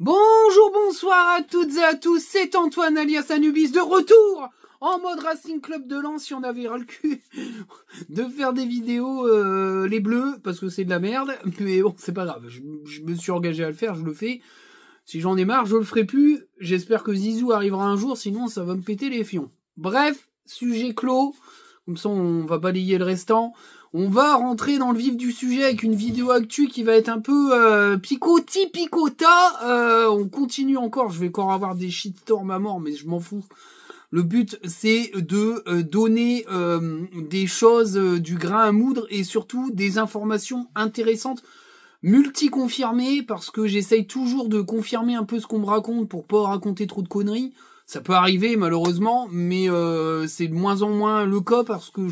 Bonjour, bonsoir à toutes et à tous, c'est Antoine alias Anubis de retour en mode Racing Club de Lens si on avait ras le cul de faire des vidéos les bleus parce que c'est de la merde, mais bon c'est pas grave, je me suis engagé à le faire, je le fais. Si j'en ai marre, je le ferai plus, j'espère que Zizou arrivera un jour, sinon ça va me péter les fions. Bref, sujet clos, comme ça on va balayer le restant. On va rentrer dans le vif du sujet avec une vidéo actu qui va être un peu picota. On continue encore, je vais encore avoir des shitstorms à mort, mais je m'en fous. Le but, c'est de donner des choses, du grain à moudre et surtout des informations intéressantes, multi-confirmées, parce que j'essaye toujours de confirmer un peu ce qu'on me raconte pour pas raconter trop de conneries. Ça peut arriver malheureusement, mais c'est de moins en moins le cas parce que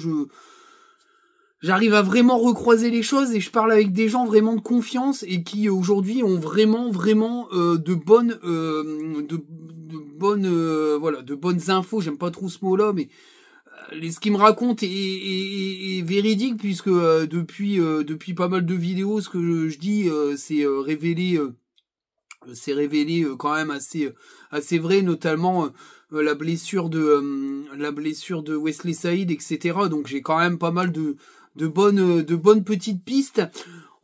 j'arrive à vraiment recroiser les choses et je parle avec des gens vraiment de confiance et qui aujourd'hui ont vraiment de bonnes infos. J'aime pas trop ce mot-là, mais ce qu'ils me racontent est véridique puisque depuis pas mal de vidéos, ce que je dis c'est révélé quand même assez vrai, notamment la blessure de Wesley Saïd, etc. Donc j'ai quand même pas mal de bonnes petites pistes.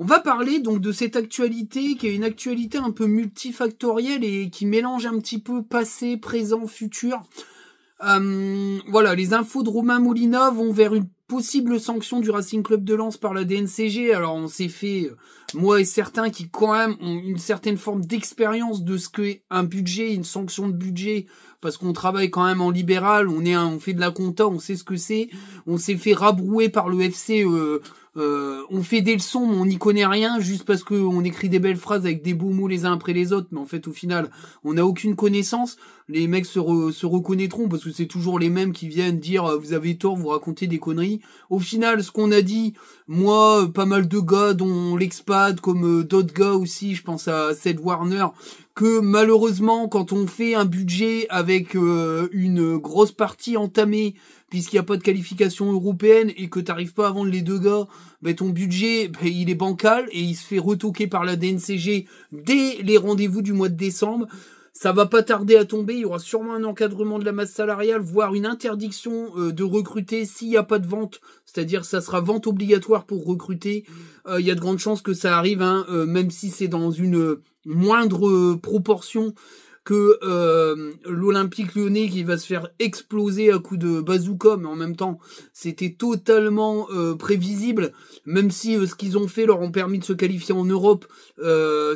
On va parler donc de cette actualité qui est une actualité un peu multifactorielle et qui mélange un petit peu passé, présent, futur. Voilà, les infos de Romain Molina vont vers une possible sanction du Racing Club de Lens par la DNCG. Alors on s'est fait, moi et certains qui quand même ont une certaine forme d'expérience de ce qu'est un budget, une sanction de budget, parce qu'on travaille quand même en libéral, on fait de la compta, on sait ce que c'est. On s'est fait rabrouer par le FC, on fait des leçons mais on n'y connaît rien juste parce que on écrit des belles phrases avec des beaux mots les uns après les autres, mais en fait au final on n'a aucune connaissance. Les mecs se reconnaîtront parce que c'est toujours les mêmes qui viennent dire vous avez tort, vous racontez des conneries. Au final, ce qu'on a dit, moi, pas mal de gars, dont l'expat, comme d'autres gars aussi, je pense à Seth Warner, que malheureusement, quand on fait un budget avec une grosse partie entamée, puisqu'il n'y a pas de qualification européenne et que t'arrives pas à vendre les deux gars, ben ton budget, il est bancal et il se fait retoquer par la DNCG dès les rendez-vous du mois de décembre. Ça va pas tarder à tomber, il y aura sûrement un encadrement de la masse salariale, voire une interdiction de recruter s'il n'y a pas de vente, c'est-à-dire ça sera vente obligatoire pour recruter. Il y a de grandes chances que ça arrive, même si c'est dans une moindre proportion que l'Olympique Lyonnais qui va se faire exploser à coups de bazooka, mais en même temps c'était totalement prévisible, même si ce qu'ils ont fait leur ont permis de se qualifier en Europe.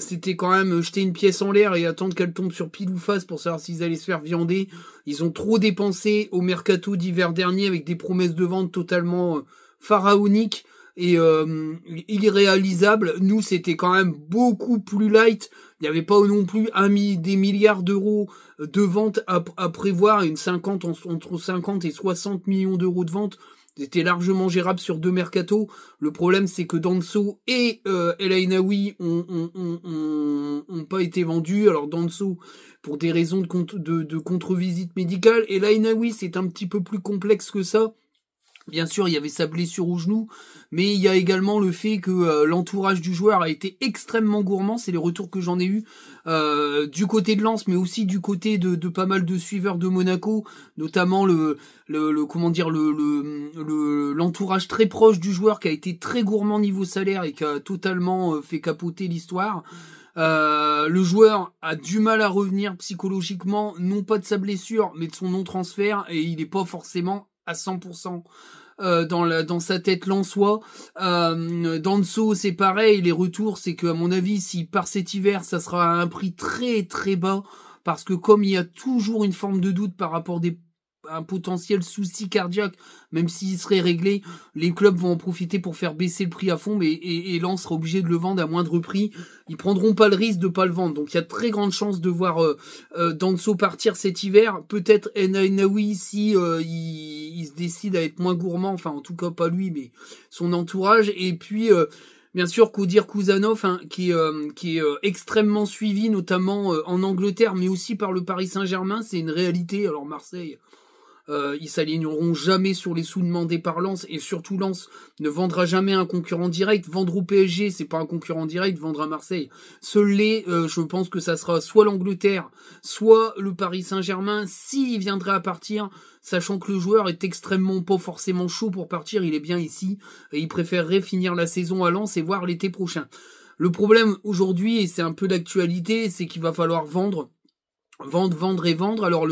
C'était quand même jeter une pièce en l'air et attendre qu'elle tombe sur pile ou face pour savoir s'ils allaient se faire viander. Ils ont trop dépensé au mercato d'hiver dernier avec des promesses de vente totalement pharaoniques et irréalisables. Nous, c'était quand même beaucoup plus light. Il n'y avait pas non plus des milliards d'euros de vente à prévoir, entre 50 et 60 millions d'euros de vente. C'était largement gérable sur deux mercatos. Le problème, c'est que Danso et El Ainaoui ont pas été vendus. Alors Danso, pour des raisons de contre-visite médicale. El Ainaoui, c'est un petit peu plus complexe que ça. Bien sûr, il y avait sa blessure au genou, mais il y a également le fait que l'entourage du joueur a été extrêmement gourmand. C'est les retours que j'en ai eu du côté de Lens, mais aussi du côté de pas mal de suiveurs de Monaco, notamment l'entourage très proche du joueur qui a été très gourmand niveau salaire et qui a totalement fait capoter l'histoire. Le joueur a du mal à revenir psychologiquement, non pas de sa blessure, mais de son non-transfert, et il n'est pas forcément à 100% dans sa tête lensois. Danso, c'est pareil, les retours, c'est que à mon avis, s'il part cet hiver, ça sera à un prix très très bas, parce que comme il y a toujours une forme de doute par rapport un potentiel souci cardiaque, même s'il serait réglé, les clubs vont en profiter pour faire baisser le prix à fond, mais et Lens sera obligé de le vendre à moindre prix. Ils prendront pas le risque de pas le vendre, donc il y a de très grandes chances de voir Danso partir cet hiver. Peut-être El Ainaoui si il se décide à être moins gourmand, enfin en tout cas pas lui, mais son entourage. Et puis bien sûr, Kodir Kouzanov, qui est extrêmement suivi, notamment en Angleterre, mais aussi par le Paris Saint-Germain. C'est une réalité. Alors Marseille, ils s'aligneront jamais sur les sous demandés par Lens, et surtout Lens ne vendra jamais un concurrent direct. Vendre au PSG, c'est pas un concurrent direct, vendre à Marseille, je pense que ça sera soit l'Angleterre, soit le Paris Saint-Germain, s'il viendrait à partir, sachant que le joueur est extrêmement pas forcément chaud pour partir, il est bien ici, et il préférerait finir la saison à Lens et voir l'été prochain. Le problème aujourd'hui, et c'est un peu d'actualité, c'est qu'il va falloir vendre. Alors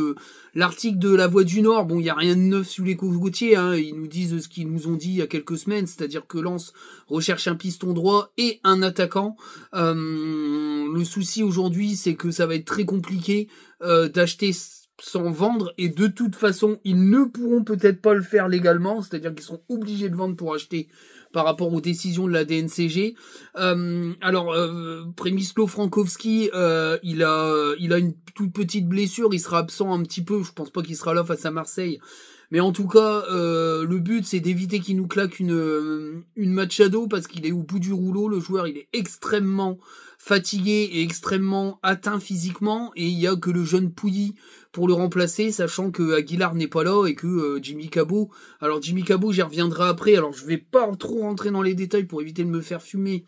l'article de La Voix du Nord, bon, il y a rien de neuf sous les cocotiers, hein, ils nous disent ce qu'ils nous ont dit il y a quelques semaines, c'est-à-dire que Lens recherche un piston droit et un attaquant. Le souci aujourd'hui, c'est que ça va être très compliqué d'acheter sans vendre, et de toute façon, ils ne pourront peut-être pas le faire légalement, c'est-à-dire qu'ils sont obligés de vendre pour acheter par rapport aux décisions de la DNCG. Przemysław Frankowski, il a une toute petite blessure, il sera absent un petit peu, je pense pas qu'il sera là face à Marseille. Mais en tout cas, le but, c'est d'éviter qu'il nous claque une Machado, parce qu'il est au bout du rouleau. Le joueur, il est extrêmement fatigué et extrêmement atteint physiquement, et il y a que le jeune Pouilly pour le remplacer, sachant que Aguilar n'est pas là et que Jimmy Cabot. Alors Jimmy Cabot, j'y reviendrai après. Alors je vais pas trop rentrer dans les détails pour éviter de me faire fumer,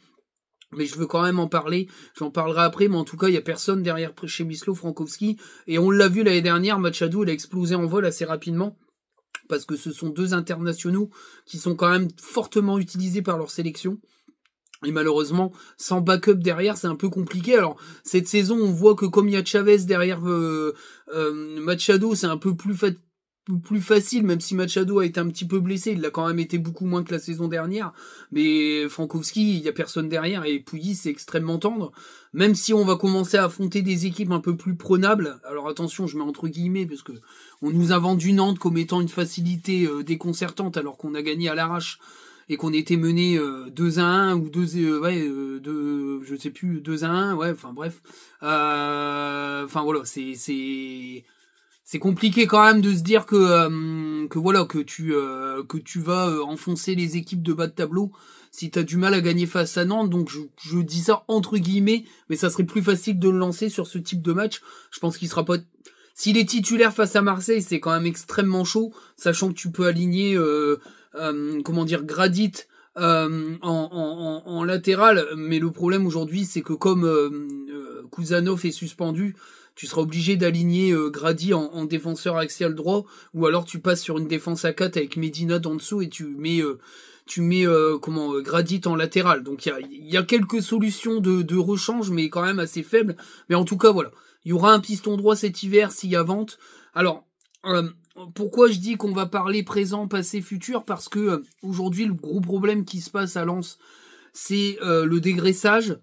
mais je veux quand même en parler. J'en parlerai après, mais en tout cas, il y a personne derrière Przemysław Frankowski, et on l'a vu l'année dernière, Machado, il a explosé en vol assez rapidement, parce que ce sont deux internationaux qui sont quand même fortement utilisés par leur sélection. Et malheureusement, sans backup derrière, c'est un peu compliqué. Alors, cette saison, on voit que comme il y a Chavez derrière Machado, c'est un peu plus facile, même si Machado a été un petit peu blessé, il l'a quand même été beaucoup moins que la saison dernière. Mais Frankowski, il y a personne derrière, et Pouilly, c'est extrêmement tendre. Même si on va commencer à affronter des équipes un peu plus prenables, alors attention, je mets entre guillemets, parce que on nous a vendu Nantes comme étant une facilité déconcertante, alors qu'on a gagné à l'arrache et qu'on était mené 2-1 ou 2 je sais plus, 2-1, ouais, enfin bref. Enfin voilà, c'est compliqué quand même de se dire que tu vas enfoncer les équipes de bas de tableau si t'as du mal à gagner face à Nantes. Donc je dis ça entre guillemets, mais ça serait plus facile de le lancer sur ce type de match. Je pense qu'il sera pas... S'il est titulaire face à Marseille, c'est quand même extrêmement chaud, sachant que tu peux aligner Gradit en latéral, mais le problème aujourd'hui, c'est que comme Kuzanov est suspendu, tu seras obligé d'aligner Grady en défenseur axial droit, ou alors tu passes sur une défense à 4 avec Medina en dessous et tu mets Gradit en latéral. Donc il y a quelques solutions de rechange, mais quand même assez faibles. Mais en tout cas, voilà, il y aura un piston droit cet hiver s'il y a vente. Alors pourquoi je dis qu'on va parler présent, passé, futur? Parce que aujourd'hui, le gros problème qui se passe à Lens, c'est le dégraissage.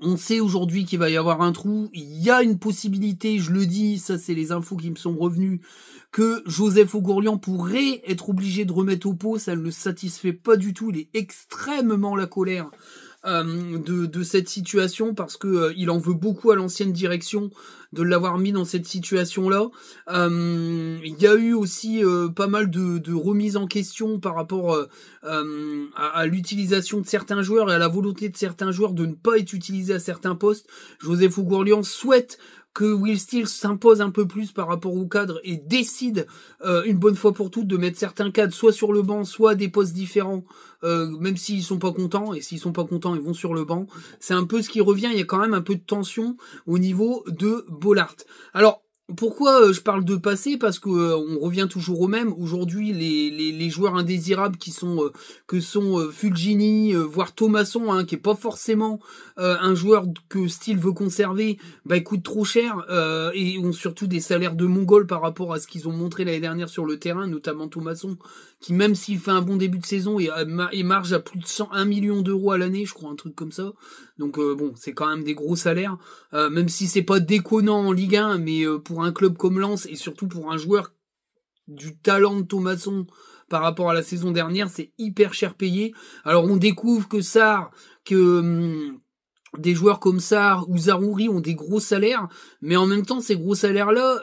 On sait aujourd'hui qu'il va y avoir un trou. Il y a une possibilité, je le dis, ça c'est les infos qui me sont revenues, que Joseph Ogourlian pourrait être obligé de remettre au pot. Ça ne le satisfait pas du tout. Il est extrêmement la colère de cette situation, parce que il en veut beaucoup à l'ancienne direction de l'avoir mis dans cette situation-là. Il y a eu aussi pas mal de remises en question par rapport à l'utilisation de certains joueurs et à la volonté de certains joueurs de ne pas être utilisés à certains postes. Joseph Ogourlian souhaite que Will Steele s'impose un peu plus par rapport au cadre et décide une bonne fois pour toutes de mettre certains cadres soit sur le banc, soit à des postes différents, même s'ils sont pas contents, et s'ils sont pas contents, ils vont sur le banc. C'est un peu ce qui revient, il y a quand même un peu de tension au niveau de Bollaert. Alors, pourquoi je parle de passé? Parce que on revient toujours au même. Aujourd'hui, les joueurs indésirables qui sont Fulgini, voire Thomasson, hein, qui est pas forcément un joueur que Steele veut conserver, bah coûte trop cher et ont surtout des salaires de Mongols par rapport à ce qu'ils ont montré l'année dernière sur le terrain, notamment Thomasson, qui même s'il fait un bon début de saison et marge à plus de 1 million d'euros à l'année, je crois, un truc comme ça. Donc bon, c'est quand même des gros salaires, même si c'est pas déconnant en Ligue 1, mais pour un club comme Lens et surtout pour un joueur du talent de Thomasson par rapport à la saison dernière, c'est hyper cher payé. Alors on découvre que des joueurs comme Sarr ou Zaroury ont des gros salaires, mais en même temps ces gros salaires-là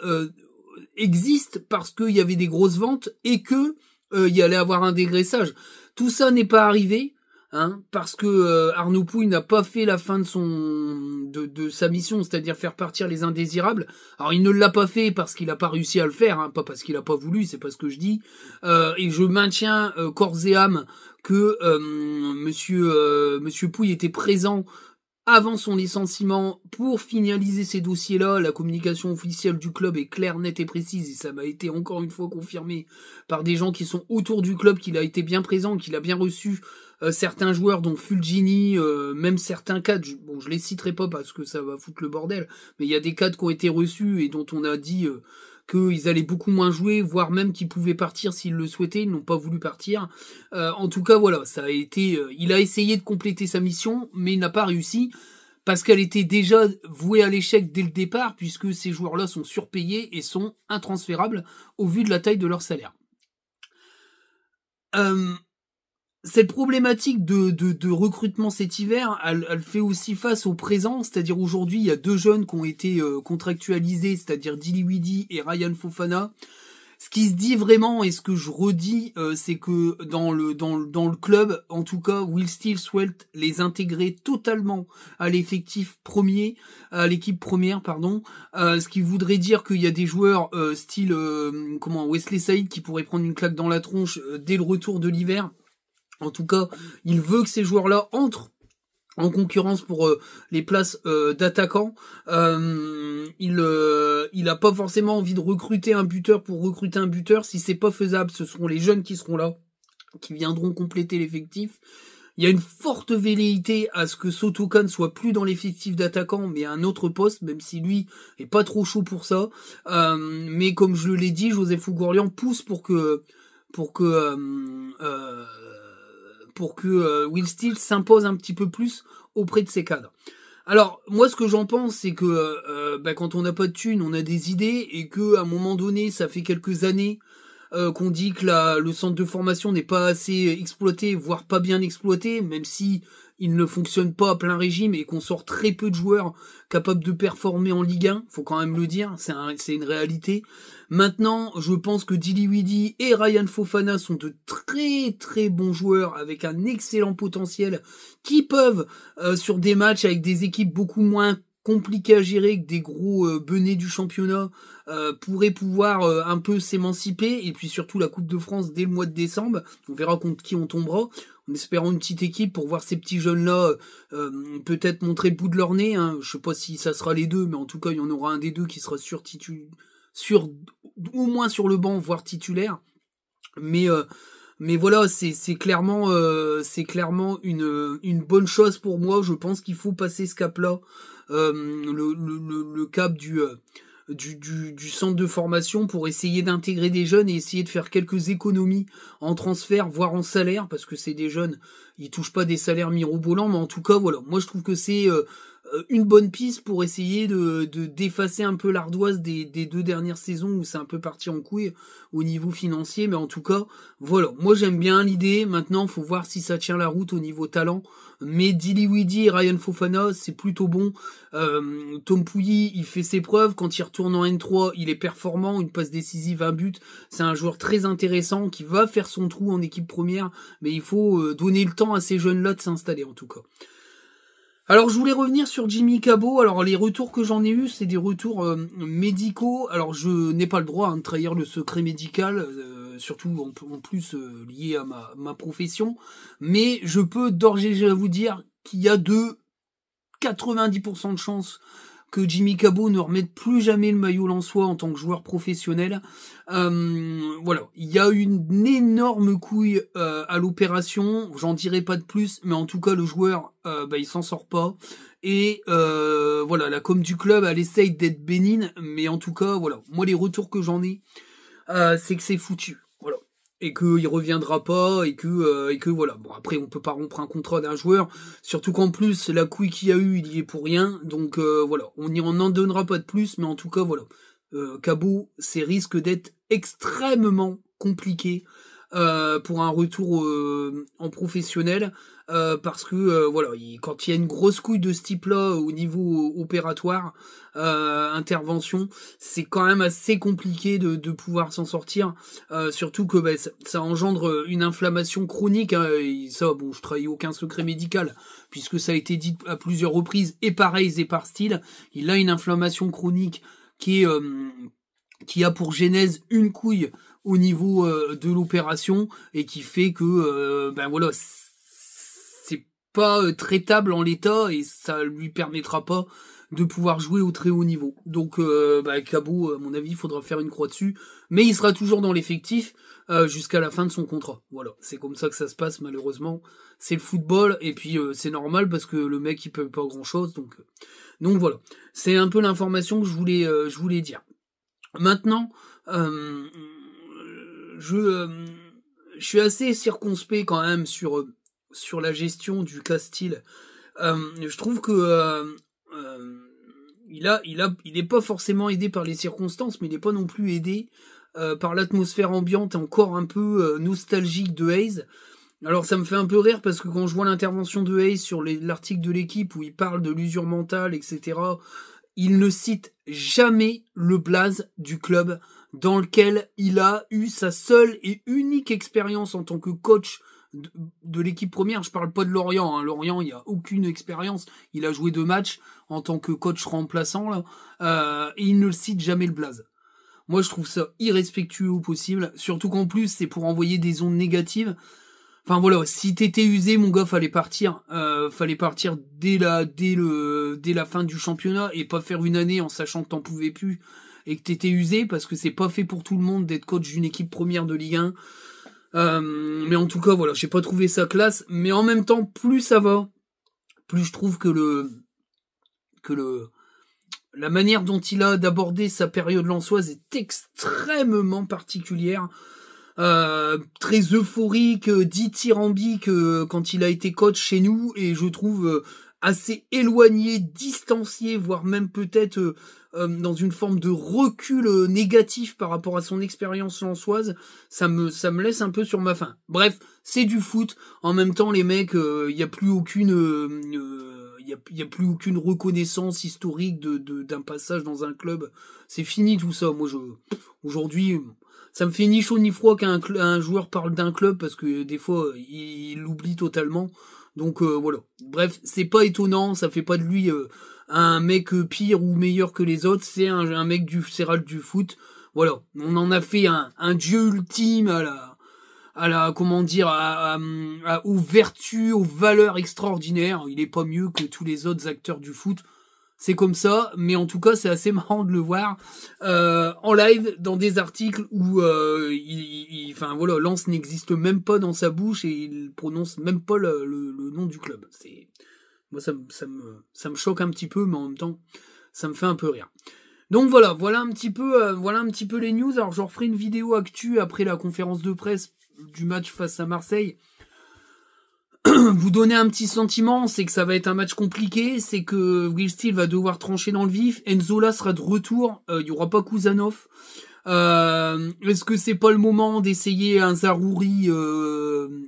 existent parce qu'il y avait des grosses ventes et que il y allait avoir un dégraissage. Tout ça n'est pas arrivé. hein, parce que Arnaud Pouille n'a pas fait la fin de sa mission, c'est-à-dire faire partir les indésirables. Alors il ne l'a pas fait parce qu'il n'a pas réussi à le faire, hein, pas parce qu'il n'a pas voulu, c'est pas ce que je dis. Et je maintiens corps et âme que Monsieur Pouille était présent avant son licenciement pour finaliser ces dossiers-là. La communication officielle du club est claire, nette et précise, et ça m'a été encore une fois confirmé par des gens qui sont autour du club, qu'il a été bien présent, qu'il a bien reçu certains joueurs, dont Fulgini, même certains cadres, bon je les citerai pas parce que ça va foutre le bordel, mais il y a des cadres qui ont été reçus et dont on a dit qu'ils allaient beaucoup moins jouer, voire même qu'ils pouvaient partir s'ils le souhaitaient, ils n'ont pas voulu partir. En tout cas, voilà, ça a été. Il a essayé de compléter sa mission, mais il n'a pas réussi parce qu'elle était déjà vouée à l'échec dès le départ, puisque ces joueurs-là sont surpayés et sont intransférables au vu de la taille de leur salaire. Cette problématique de recrutement cet hiver, elle fait aussi face au présent, c'est-à-dire aujourd'hui, il y a 2 jeunes qui ont été contractualisés, c'est-à-dire Diliwidi et Ryan Fofana. Ce qui se dit vraiment, et ce que je redis, c'est que dans le club, en tout cas, Will Steele souhaite les intégrer totalement à l'effectif premier, à l'équipe première, pardon. Ce qui voudrait dire qu'il y a des joueurs style Wesley Saïd qui pourraient prendre une claque dans la tronche dès le retour de l'hiver. En tout cas, il veut que ces joueurs-là entrent en concurrence pour les places d'attaquants. Il a pas forcément envie de recruter un buteur pour recruter un buteur. Si c'est pas faisable, ce seront les jeunes qui seront là, qui viendront compléter l'effectif. Il y a une forte velléité à ce que Sotoka ne soit plus dans l'effectif d'attaquant, mais à un autre poste, même si lui est pas trop chaud pour ça. Mais comme je l'ai dit, Joseph Ougourlian pousse pour que Will Steele s'impose un petit peu plus auprès de ses cadres. Alors, moi, ce que j'en pense, c'est que quand on n'a pas de thunes, on a des idées, et que à un moment donné, ça fait quelques années qu'on dit que le centre de formation n'est pas assez exploité, voire pas bien exploité, même si il ne fonctionne pas à plein régime et qu'on sort très peu de joueurs capables de performer en Ligue 1, faut quand même le dire, c'est une réalité. Maintenant, je pense que Diliwidi et Ryan Fofana sont de très très bons joueurs avec un excellent potentiel qui peuvent, sur des matchs avec des équipes beaucoup moins compliquées à gérer que des gros benets du championnat, pourraient pouvoir un peu s'émanciper, et puis surtout la Coupe de France dès le mois de décembre, on verra contre qui on tombera, en espérant une petite équipe pour voir ces petits jeunes-là peut-être montrer le bout de leur nez, hein. Je sais pas si ça sera les deux, mais en tout cas il y en aura un des deux qui sera au moins sur le banc, voire titulaire. Mais voilà, c'est clairement une bonne chose pour moi. Je pense qu'il faut passer ce cap-là, le cap du centre de formation, pour essayer d'intégrer des jeunes et essayer de faire quelques économies en transfert, voire en salaire, parce que c'est des jeunes, ils touchent pas des salaires mirobolants, mais en tout cas voilà, moi je trouve que c'est une bonne piste pour essayer d'effacer un peu l'ardoise des 2 dernières saisons où c'est un peu parti en couille au niveau financier, mais en tout cas voilà, moi j'aime bien l'idée. Maintenant faut voir si ça tient la route au niveau talent, mais Diliwidi et Ryan Fofana c'est plutôt bon. Tom Pouilly il fait ses preuves, quand il retourne en N3 il est performant, une passe décisive, un but, c'est un joueur très intéressant qui va faire son trou en équipe première, mais il faut donner le temps à ces jeunes là de s'installer en tout cas. Alors je voulais revenir sur Jimmy Cabot. Alors les retours que j'en ai eus, c'est des retours médicaux. Alors je n'ai pas le droit de trahir le secret médical, surtout en plus lié à ma profession, mais je peux d'ores et déjà vous dire qu'il y a 90% de chances que Jimmy Cabot ne remette plus jamais le maillot lensois en tant que joueur professionnel. Voilà, il y a une énorme couille à l'opération, j'en dirai pas de plus, mais en tout cas le joueur il s'en sort pas. Et voilà, la com du club elle essaye d'être bénigne, mais en tout cas voilà, moi les retours que j'en ai, c'est que c'est foutu. Voilà. Et qu'il reviendra pas, et que voilà. Bon, après, on peut pas rompre un contrat d'un joueur, surtout qu'en plus, la couille qu'il y a eu, il y est pour rien, donc voilà. On n'en donnera pas de plus, mais en tout cas, voilà. Cabot, c'est risque d'être extrêmement compliqué pour un retour en professionnel. Parce que voilà, quand il y a une grosse couille de ce type-là au niveau opératoire, intervention, c'est quand même assez compliqué de pouvoir s'en sortir. Surtout que ça engendre une inflammation chronique. Hein, et ça, bon, je trahis aucun secret médical puisque ça a été dit à plusieurs reprises. Et pareil, c'est par style, il a une inflammation chronique qui a pour genèse une couille au niveau de l'opération et qui fait que voilà, c'est pas traitable en l'état et ça lui permettra pas de pouvoir jouer au très haut niveau. Donc Cabot, à mon avis, il faudra faire une croix dessus, mais il sera toujours dans l'effectif jusqu'à la fin de son contrat. Voilà, c'est comme ça que ça se passe malheureusement. C'est le football et puis c'est normal parce que le mec il peut pas grand chose, donc voilà. C'est un peu l'information que je voulais dire. Maintenant, je suis assez circonspect quand même sur la gestion du cas Steele. Je trouve que il est pas forcément aidé par les circonstances, mais il est pas non plus aidé par l'atmosphère ambiante encore un peu nostalgique de Hayes. Alors ça me fait un peu rire parce que quand je vois l'intervention de Hayes sur l'article de l'équipe où il parle de l'usure mentale, etc., il ne cite jamais le blaze du club dans lequel il a eu sa seule et unique expérience en tant que coach de l'équipe première. Je parle pas de Lorient. Hein. Lorient, il n'y a aucune expérience. Il a joué 2 matchs en tant que coach remplaçant là, et il ne cite jamais le blaze. Moi, je trouve ça irrespectueux au possible. Surtout qu'en plus, c'est pour envoyer des ondes négatives. Enfin voilà, si t'étais usé, mon gars, fallait partir dès la fin du championnat et pas faire une année en sachant que t'en pouvais plus et que t'étais usé parce que c'est pas fait pour tout le monde d'être coach d'une équipe première de Ligue 1. Mais en tout cas, voilà, j'ai pas trouvé ça classe. Mais en même temps, plus ça va, plus je trouve que la manière dont il a d'aborder sa période lensoise est extrêmement particulière. Très euphorique, dithyrambique quand il a été coach chez nous et je trouve assez éloigné, distancié, voire même peut-être dans une forme de recul négatif par rapport à son expérience lensoise. Ça me laisse un peu sur ma faim. Bref, c'est du foot. En même temps, les mecs, il y a plus aucune y a plus aucune reconnaissance historique d'un passage dans un club. C'est fini tout ça. Moi, aujourd'hui, ça me fait ni chaud ni froid qu'un joueur parle d'un club parce que des fois, il l'oublie totalement. Donc voilà. Bref, c'est pas étonnant. Ça fait pas de lui un mec pire ou meilleur que les autres. C'est un mec du céral du foot. Voilà. On en a fait un dieu ultime comment dire, aux vertus, aux valeurs extraordinaires. Il est pas mieux que tous les autres acteurs du foot. C'est comme ça, mais en tout cas, c'est assez marrant de le voir en live dans des articles où enfin voilà, Lens n'existe même pas dans sa bouche et il prononce même pas le nom du club. Moi ça me choque un petit peu, mais en même temps, ça me fait un peu rire. Donc voilà un petit peu les news. Alors je referai une vidéo actu après la conférence de presse du match face à Marseille. Vous donner un petit sentiment, c'est que ça va être un match compliqué, c'est que Will Steele va devoir trancher dans le vif, Enzola sera de retour, il y aura pas Kuzanov. Est-ce que c'est pas le moment d'essayer un Zaroury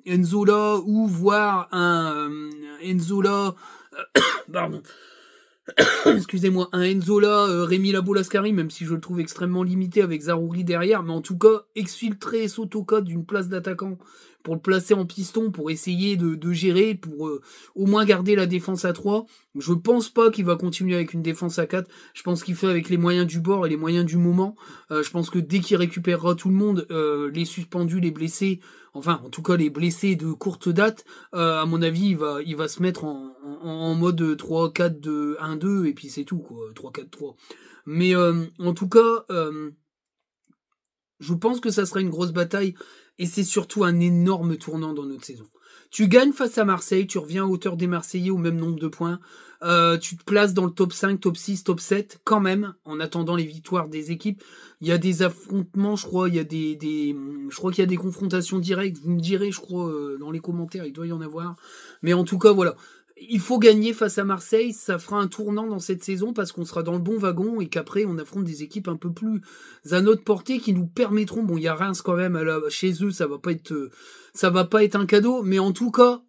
Enzola ou voir un Enzola pardon. Excusez-moi, un Enzola, Rémi Labo-Lascari, même si je le trouve extrêmement limité avec Zaroury derrière, mais en tout cas, exfiltrer Sotoko d'une place d'attaquant pour le placer en piston, pour essayer de gérer, pour au moins garder la défense à 3. Je pense pas qu'il va continuer avec une défense à 4. Je pense qu'il fait avec les moyens du bord et les moyens du moment. Je pense que dès qu'il récupérera tout le monde, les suspendus, les blessés, enfin, en tout cas, les blessés de courte date, à mon avis, il va se mettre en mode 3-4-2-1-2, et puis c'est tout, quoi. 3-4-3. Mais, en tout cas, je pense que ça sera une grosse bataille, et c'est surtout un énorme tournant dans notre saison. Tu gagnes face à Marseille, tu reviens à hauteur des Marseillais au même nombre de points, tu te places dans le top 5, top 6, top 7, quand même, en attendant les victoires des équipes. Il y a des affrontements, je crois, je crois qu'il y a des confrontations directes, vous me direz, je crois, dans les commentaires, il doit y en avoir. Mais en tout cas, voilà. il faut gagner face à Marseille, ça fera un tournant dans cette saison parce qu'on sera dans le bon wagon et qu'après on affronte des équipes un peu plus à notre portée qui nous permettront, bon il y a Reims quand même chez eux, ça va pas être un cadeau, mais en tout cas,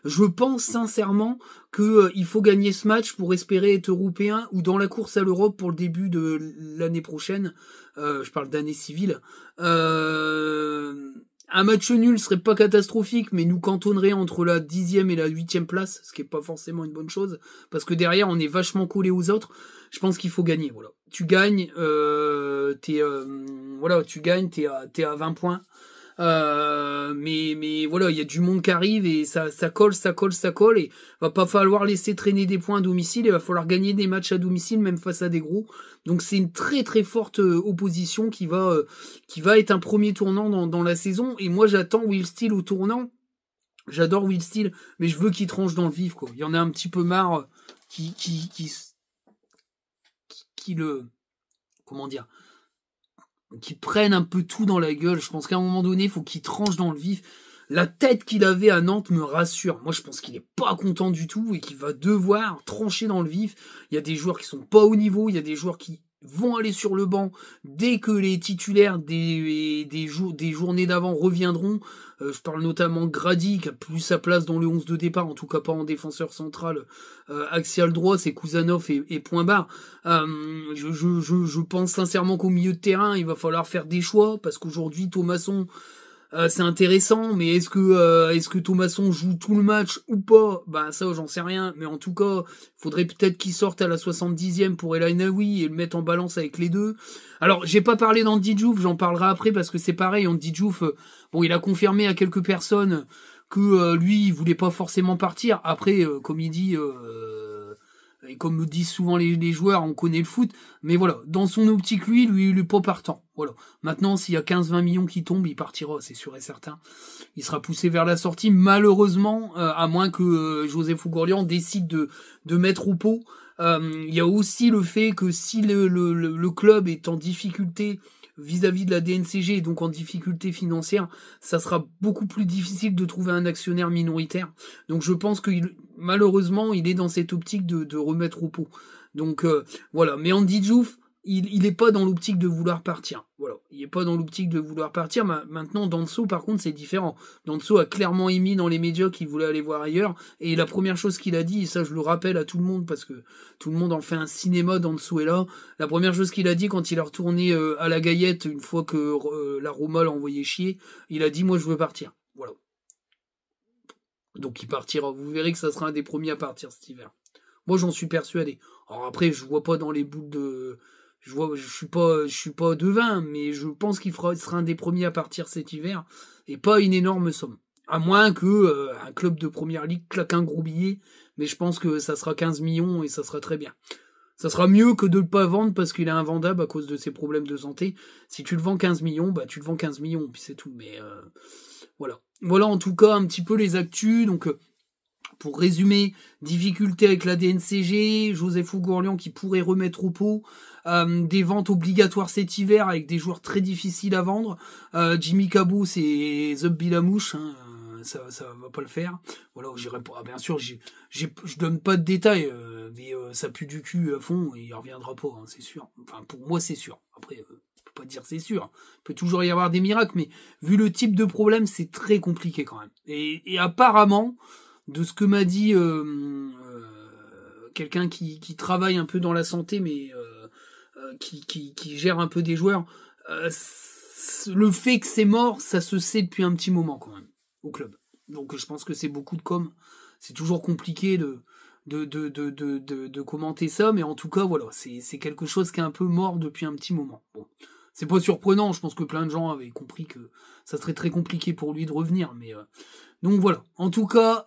je pense sincèrement que il faut gagner ce match pour espérer être européen ou dans la course à l'Europe pour le début de l'année prochaine. Je parle d'année civile. Un match nul serait pas catastrophique, mais nous cantonnerait entre la 10e et la 8e place, ce qui est pas forcément une bonne chose, parce que derrière, on est vachement collé aux autres. Je pense qu'il faut gagner, voilà. Tu gagnes, t'es à 20 points. Mais voilà, il y a du monde qui arrive et ça colle et va pas falloir laisser traîner des points à domicile, il va falloir gagner des matchs à domicile même face à des gros. Donc c'est une très très forte opposition qui va être un premier tournant dans la saison et moi j'attends Will Steele au tournant. J'adore Will Steele, mais je veux qu'il tranche dans le vif quoi. Il y en a un petit peu marre qui le comment dire qui prennent un peu tout dans la gueule. Je pense qu'à un moment donné, il faut qu'il tranche dans le vif. La tête qu'il avait à Nantes me rassure. Moi, je pense qu'il est pas content du tout et qu'il va devoir trancher dans le vif. Il y a des joueurs qui sont pas au niveau, il y a des joueurs qui vont aller sur le banc dès que les titulaires des journées d'avant reviendront. Je parle notamment Grady qui a plus sa place dans le 11 de départ, en tout cas pas en défenseur central axial droit, c'est Kouzanov et point barre. Je pense sincèrement qu'au milieu de terrain, il va falloir faire des choix parce qu'aujourd'hui Thomasson c'est intéressant, mais est-ce que Thomasson joue tout le match ou pas? Bah ça j'en sais rien, mais en tout cas, faudrait peut-être qu'il sorte à la 70e pour El Ainaoui et le mettre en balance avec les deux. Alors, j'ai pas parlé d'Andy Diouf, j'en parlerai après parce que c'est pareil, Andy Diouf, bon, il a confirmé à quelques personnes que lui, il voulait pas forcément partir. Après, comme il dit et comme me disent souvent les joueurs, on connaît le foot, mais voilà, dans son optique, lui, il est pas partant. Voilà. Maintenant, s'il y a 15-20 millions qui tombent, il partira, c'est sûr et certain. Il sera poussé vers la sortie, malheureusement, à moins que Joseph Ougorlian décide de mettre au pot. Il y a aussi le fait que si le club est en difficulté vis-à-vis de la DNCG et donc en difficulté financière, ça sera beaucoup plus difficile de trouver un actionnaire minoritaire. Donc je pense que malheureusement, il est dans cette optique de remettre au pot. Donc voilà, mais Andy Diouf, il est pas dans l'optique de vouloir partir. Voilà, il est pas dans l'optique de vouloir partir. Maintenant, Danso, par contre, c'est différent. Danso a clairement émis dans les médias qu'il voulait aller voir ailleurs. Et la première chose qu'il a dit, et ça je le rappelle à tout le monde parce que tout le monde en fait un cinéma, Danso est là. La première chose qu'il a dit quand il est retourné à la Gaillette, une fois que la Roma l'a envoyé chier, il a dit moi je veux partir. Voilà. Donc il partira. Vous verrez que ça sera un des premiers à partir cet hiver. Moi j'en suis persuadé. Alors après, je vois pas dans les bouts de... je suis pas devin, mais je pense qu'il sera un des premiers à partir cet hiver, et pas une énorme somme. À moins que un club de première ligue claque un gros billet, mais je pense que ça sera 15 millions et ça sera très bien. Ça sera mieux que de le pas vendre parce qu'il est invendable à cause de ses problèmes de santé. Si tu le vends 15 millions, bah tu le vends 15 millions, puis c'est tout. Mais voilà. Voilà en tout cas un petit peu les actus, donc... Pour résumer, difficulté avec la DNCG, Joseph Ougorlian qui pourrait remettre au pot, des ventes obligatoires cet hiver avec des joueurs très difficiles à vendre. Jimmy Cabot, c'est The Bilamouche, hein, ça va pas le faire. Voilà, j'irai pas. Bien sûr, je donne pas de détails, mais ça pue du cul à fond et il reviendra pas, hein, c'est sûr. Enfin, pour moi, c'est sûr. Après, pas dire c'est sûr. Il peut toujours y avoir des miracles, mais vu le type de problème, c'est très compliqué quand même. Et apparemment, de ce que m'a dit quelqu'un qui travaille un peu dans la santé, mais qui gère un peu des joueurs, le fait que c'est mort, ça se sait depuis un petit moment quand même au club. Donc je pense que c'est beaucoup de com. C'est toujours compliqué de commenter ça, mais en tout cas voilà, c'est quelque chose qui est un peu mort depuis un petit moment. Bon, c'est pas surprenant. Je pense que plein de gens avaient compris que ça serait très compliqué pour lui de revenir, mais donc voilà. En tout cas,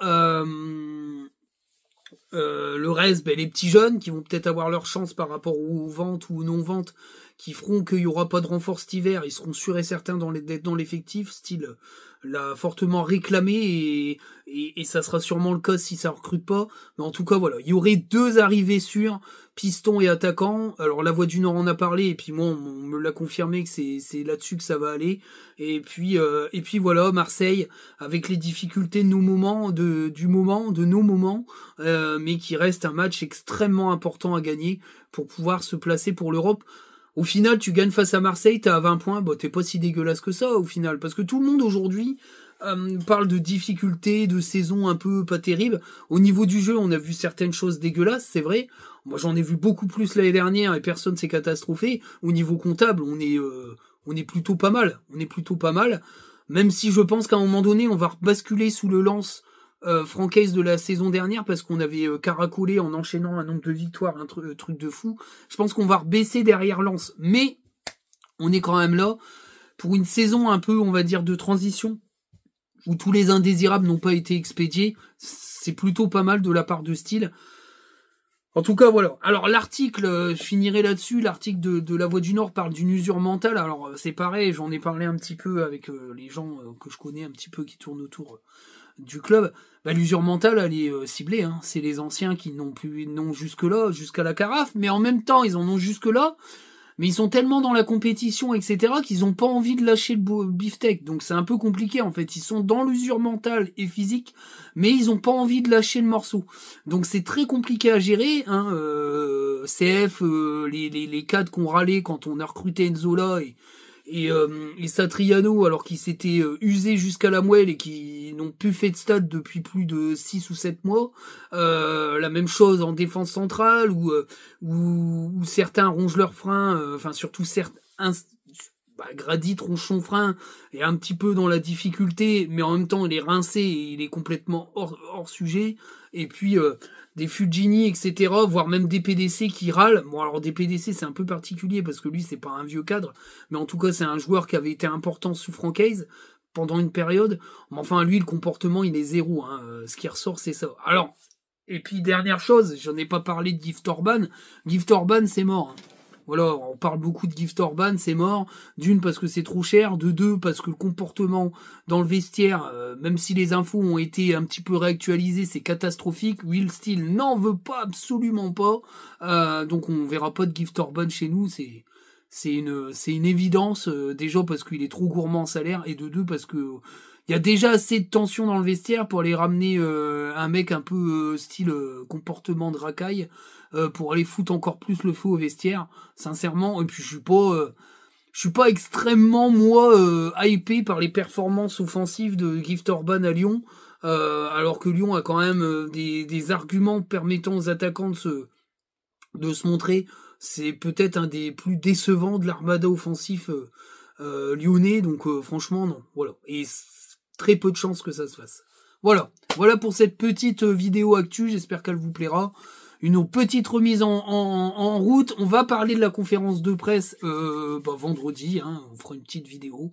le reste, les petits jeunes qui vont peut-être avoir leur chance par rapport aux ventes ou aux non-ventes, qui feront qu'il y aura pas de renfort cet hiver, ils seront sûrs et certains dans l'effectif, style l'a fortement réclamé et ça sera sûrement le cas si ça recrute pas. Mais en tout cas, voilà, il y aurait 2 arrivées sûres, piston et attaquant. Alors la Voix du Nord en a parlé et puis moi on me l'a confirmé que c'est là-dessus que ça va aller. Et puis voilà, Marseille avec les difficultés de nos moments, de nos moments, mais qui reste un match extrêmement important à gagner pour pouvoir se placer pour l'Europe. Au final, tu gagnes face à Marseille, t'es à 20 points, bah t'es pas si dégueulasse que ça au final, parce que tout le monde aujourd'hui parle de difficultés, de saison un peu pas terrible. Au niveau du jeu, on a vu certaines choses dégueulasses, c'est vrai. Moi, j'en ai vu beaucoup plus l'année dernière et personne s'est catastrophé. Au niveau comptable, on est plutôt pas mal. On est plutôt pas mal. Même si je pense qu'à un moment donné, on va basculer sous le lance franchise de la saison dernière parce qu'on avait caracolé en enchaînant un nombre de victoires, un truc de fou. Je pense qu'on va rebaisser derrière Lens, mais on est quand même là pour une saison un peu, on va dire, de transition où tous les indésirables n'ont pas été expédiés. C'est plutôt pas mal de la part de Steele. En tout cas, voilà. Alors, l'article, je finirai là-dessus, l'article de La Voix du Nord parle d'une usure mentale. Alors, c'est pareil, j'en ai parlé un petit peu avec les gens que je connais un petit peu qui tournent autour du club. Bah, l'usure mentale, elle est ciblée. Hein. C'est les anciens qui n'ont jusque-là, jusqu'à la carafe, mais en même temps, ils en ont jusque-là. Mais ils sont tellement dans la compétition, etc., qu'ils ont pas envie de lâcher le beefsteak. Donc c'est un peu compliqué, en fait. Ils sont dans l'usure mentale et physique, mais ils ont pas envie de lâcher le morceau. Donc c'est très compliqué à gérer. Hein. CF, les cadres qu'on râlait quand on a recruté Nzola et Satriano, alors qu'ils s'étaient usés jusqu'à la moelle et qui n'ont plus fait de stade depuis plus de 6 ou 7 mois. La même chose en défense centrale, où certains rongent leurs freins, enfin surtout certains, Grady tronche son frein, est un petit peu dans la difficulté, mais en même temps il est rincé et il est complètement hors sujet. Et puis des Fugini, etc., voire même des PDC qui râlent. Bon, alors des PDC c'est un peu particulier parce que lui c'est pas un vieux cadre, mais en tout cas c'est un joueur qui avait été important sous Francaise pendant une période. Mais enfin lui le comportement il est zéro, hein. Ce qui ressort c'est ça. Alors, et puis dernière chose, j'en ai pas parlé de Gift Orban. Gift Orban c'est mort, hein. Voilà, on parle beaucoup de Gift Orban, c'est mort. D'une, parce que c'est trop cher. De deux, parce que le comportement dans le vestiaire, même si les infos ont été un petit peu réactualisées, c'est catastrophique. Will Steele n'en veut pas, absolument pas. Donc on verra pas de Gift Orban chez nous. C'est une évidence. Déjà parce qu'il est trop gourmand en salaire. Et de deux, parce que il y a déjà assez de tension dans le vestiaire pour aller ramener un mec un peu style comportement de racaille. Pour aller foutre encore plus le feu au vestiaire, sincèrement. Et puis je suis pas extrêmement hypé par les performances offensives de Gift Orban à Lyon, alors que Lyon a quand même des arguments permettant aux attaquants de se montrer. C'est peut-être un des plus décevants de l'armada offensif lyonnais, donc franchement non, voilà. Et très peu de chances que ça se fasse. Voilà pour cette petite vidéo actu, j'espère qu'elle vous plaira. Une petite remise en route. On va parler de la conférence de presse vendredi. Hein, on fera une petite vidéo.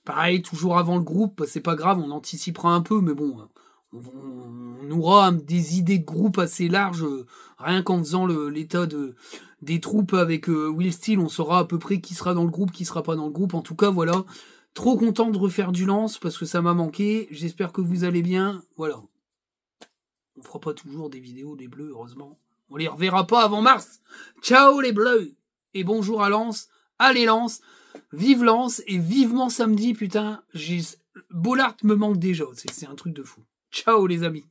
Pareil, toujours avant le groupe. C'est pas grave, on anticipera un peu, mais bon, on aura des idées de groupe assez larges. Rien qu'en faisant l'état des troupes avec Will Steele, on saura à peu près qui sera dans le groupe, qui sera pas dans le groupe. En tout cas, voilà. Trop content de refaire du lance parce que ça m'a manqué. J'espère que vous allez bien. Voilà. On fera pas toujours des vidéos des Bleus, heureusement. On les reverra pas avant mars. Ciao les Bleus. Et bonjour à Lens. Allez Lens. Vive Lens. Et vivement samedi, putain. Bollard me manque déjà. C'est un truc de fou. Ciao les amis.